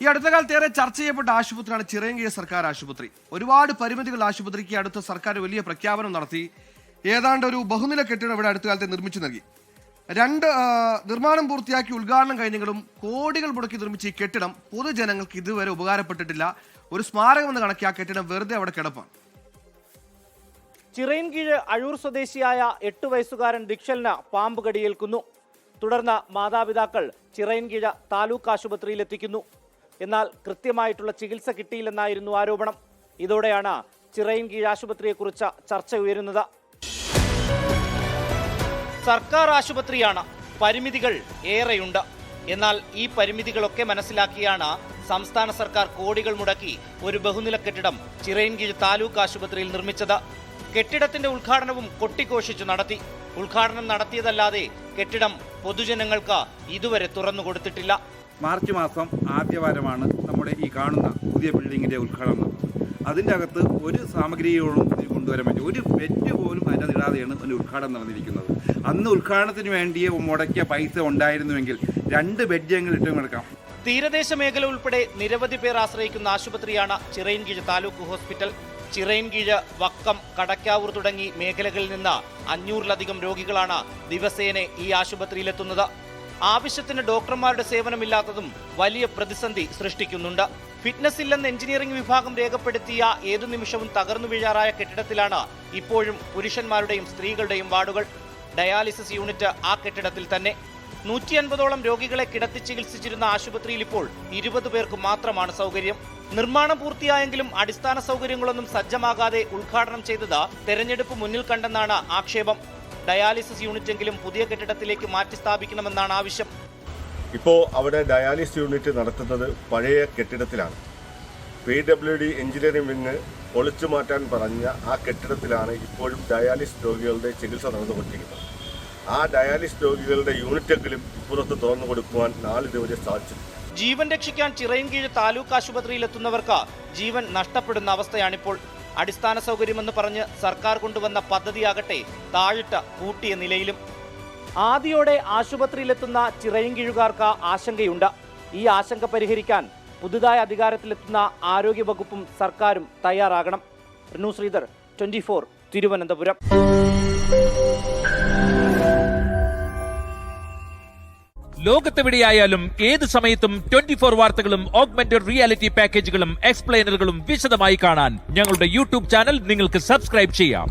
ഈ അടുത്ത കാലത്ത് ഏറെ ചർച്ച ചെയ്യപ്പെട്ട ആശുപത്രിയാണ് ചിറയൻകീഴ് സർക്കാർ ആശുപത്രി. ഒരുപാട് പരിമിതികൾ ആശുപത്രിക്ക് അടുത്ത സർക്കാർ വലിയ പ്രഖ്യാപനം നടത്തി. ഏതാണ്ട് ഒരു ബഹുനില കെട്ടിടം ഇവിടെ അടുത്ത കാലത്ത് നിർമ്മിച്ചു നൽകി. നിർമ്മാണം പൂർത്തിയാക്കി ഉദ്ഘാടനം കഴിഞ്ഞെങ്കിലും കോടികൾ മുടക്കി നിർമ്മിച്ച ഈ കെട്ടിടം പൊതുജനങ്ങൾക്ക് ഇതുവരെ ഉപകാരപ്പെട്ടിട്ടില്ല. ഒരു സ്മാരകം എന്ന് കണക്കി ആ കെട്ടിടം വെറുതെ അവിടെ കിടപ്പാണ്. ചിറയൻകീഴ് അഴൂർ സ്വദേശിയായ 8 വയസ്സുകാരൻ ദിക്ഷലിന് പാമ്പ് കടിയേൽക്കുന്നു. തുടർന്ന് മാതാപിതാക്കൾ ചിറയൻകീഴ് താലൂക്ക് ആശുപത്രിയിൽ എത്തിക്കുന്നു. എന്നാൽ കൃത്യമായിട്ടുള്ള ചികിത്സ കിട്ടിയില്ലെന്നായിരുന്നു ആരോപണം. ഇതോടെയാണ് ചിറയൻകീഴ് ആശുപത്രിയെക്കുറിച്ച് ചർച്ച ഉയരുന്നത്. സർക്കാർ ആശുപത്രിയാണ്, പരിമിതികൾ ഏറെയുണ്ട്. എന്നാൽ ഈ പരിമിതികളൊക്കെ മനസ്സിലാക്കിയാണ് സംസ്ഥാന സർക്കാർ കോടികൾ മുടക്കി ഒരു ബഹുനില കെട്ടിടം ചിറയൻകീഴ് താലൂക്ക് ആശുപത്രിയിൽ നിർമ്മിച്ചത്. കെട്ടിടത്തിന്റെ ഉദ്ഘാടനവും കൊട്ടിഘോഷിച്ചു നടത്തി. ഉദ്ഘാടനം നടത്തിയതല്ലാതെ കെട്ടിടം പൊതുജനങ്ങൾക്ക് ഇതുവരെ തുറന്നു കൊടുത്തിട്ടില്ല. മാർച്ച് മാസം ആദ്യവാരമാണ് നമ്മുടെ ഈ കാണുന്ന പുതിയ ബിൽഡിങ്ങിന്റെ ഉദ്ഘാടനം നടന്നത്. അതിൻ്റെ അകത്ത് ഒരു സാമഗ്രിയോടും കൊണ്ടുവരാൻ പറ്റും, ഒരു ബെഡ് പോലും അതിനകത്ത് ഇടാതെയാണ് ഒരു ഉദ്ഘാടനം നടന്നിരിക്കുന്നത്. അന്ന് ഉദ്ഘാടനത്തിന് വേണ്ടി മുടക്കിയ പൈസ ഉണ്ടായിരുന്നുവെങ്കിൽ 2 ബെഡെങ്കിലും ഇട്ടും കിടക്കാം. തീരദേശ മേഖല ഉൾപ്പെടെ നിരവധി പേർ ആശ്രയിക്കുന്ന ആശുപത്രിയാണ് ചിറയൻകീഴ് താലൂക്ക് ഹോസ്പിറ്റൽ. ചിറയൻകീഴ്, വക്കം, കടക്കാവൂർ തുടങ്ങി മേഖലകളിൽ നിന്ന് 500-ലധികം രോഗികളാണ് ദിവസേന ഈ ആശുപത്രിയിലെത്തുന്നത്. ആവശ്യത്തിന് ഡോക്ടർമാരുടെ സേവനമില്ലാത്തതും വലിയ പ്രതിസന്ധി സൃഷ്ടിക്കുന്നുണ്ട്. ഫിറ്റ്നസ് ഇല്ലെന്ന് എഞ്ചിനീയറിംഗ് വിഭാഗം രേഖപ്പെടുത്തിയ ഏതു നിമിഷവും തകർന്നു വീഴാറായ കെട്ടിടത്തിലാണ് ഇപ്പോഴും പുരുഷന്മാരുടെയും സ്ത്രീകളുടെയും വാർഡുകൾ. ഡയാലിസിസ് യൂണിറ്റ് ആ കെട്ടിടത്തിൽ തന്നെ. 150ഓളം രോഗികളെ കിടത്തി ചികിത്സിച്ചിരുന്ന ആശുപത്രിയിൽ ഇപ്പോൾ 20 പേർക്ക് മാത്രമാണ് സൗകര്യം. നിർമ്മാണം പൂർത്തിയായെങ്കിലും അടിസ്ഥാന സൗകര്യങ്ങളൊന്നും സജ്ജമാകാതെ ഉദ്ഘാടനം ചെയ്തത് തെരഞ്ഞെടുപ്പ് മുന്നിൽ കണ്ടെന്നാണ് ആക്ഷേപം. ഡയാലിസിസ് യൂണിറ്റെങ്കിലും പുതിയ കെട്ടിടത്തിലേക്ക് മാറ്റി സ്ഥാപിക്കണമെന്നാണ് ആവശ്യം. ഇപ്പോൾ അവിടെ ഡയാലിസിസ് യൂണിറ്റ് നടത്തുന്നത് പഴയ കെട്ടിടത്തിലാണ്. PWD എഞ്ചിനീയറിംഗ് വിങ് പൊളിച്ചു മാറ്റാൻ പറഞ്ഞ ആ കെട്ടിടത്തിലാണ് ഇപ്പോഴും ഡയാലിസിസ് രോഗികളുടെ ചികിത്സ നടന്നുകൊണ്ടിരിക്കുന്നത്. ആ ഡയാലിസിസ് രോഗികളുടെ യൂണിറ്റെങ്കിലും ഇപ്പുറത്ത് തുറന്നു കൊടുക്കുവാൻ നാളിതുവരെ സാധിച്ചു. ജീവൻ രക്ഷിക്കാൻ ചിറയൻകീഴ് താലൂക്ക് ആശുപത്രിയിലെത്തുന്നവർക്ക് ജീവൻ നഷ്ടപ്പെടുന്ന അവസ്ഥയാണിപ്പോൾ. അടിസ്ഥാന സൗകര്യമെന്ന് പറഞ്ഞ് സർക്കാർ കൊണ്ടുവന്ന പദ്ധതിയാകട്ടെ താഴിട്ട് കൂട്ടിയ നിലയിലും. ആദിയോടെ ആശുപത്രിയിലെത്തുന്ന ചിറയൻകീഴുകാർക്ക് ആശങ്കയുണ്ട്. ഈ ആശങ്ക പരിഹരിക്കാൻ പുതുതായി അധികാരത്തിലെത്തുന്ന ആരോഗ്യവകുപ്പും സർക്കാരും തയ്യാറാകണം. റിനു ശ്രീധർ, 24, തിരുവനന്തപുരം. ലോകത്തെവിടെയായാലും ഏത് സമയത്തും 24 വാർത്തകളും ഓഗ്മെന്റഡ് റിയാലിറ്റി പാക്കേജുകളും എക്സ്പ്ലെയിനറുകളും വിശദമായി കാണാൻ ഞങ്ങളുടെ യൂട്യൂബ് ചാനൽ നിങ്ങൾക്ക് സബ്സ്ക്രൈബ് ചെയ്യാം.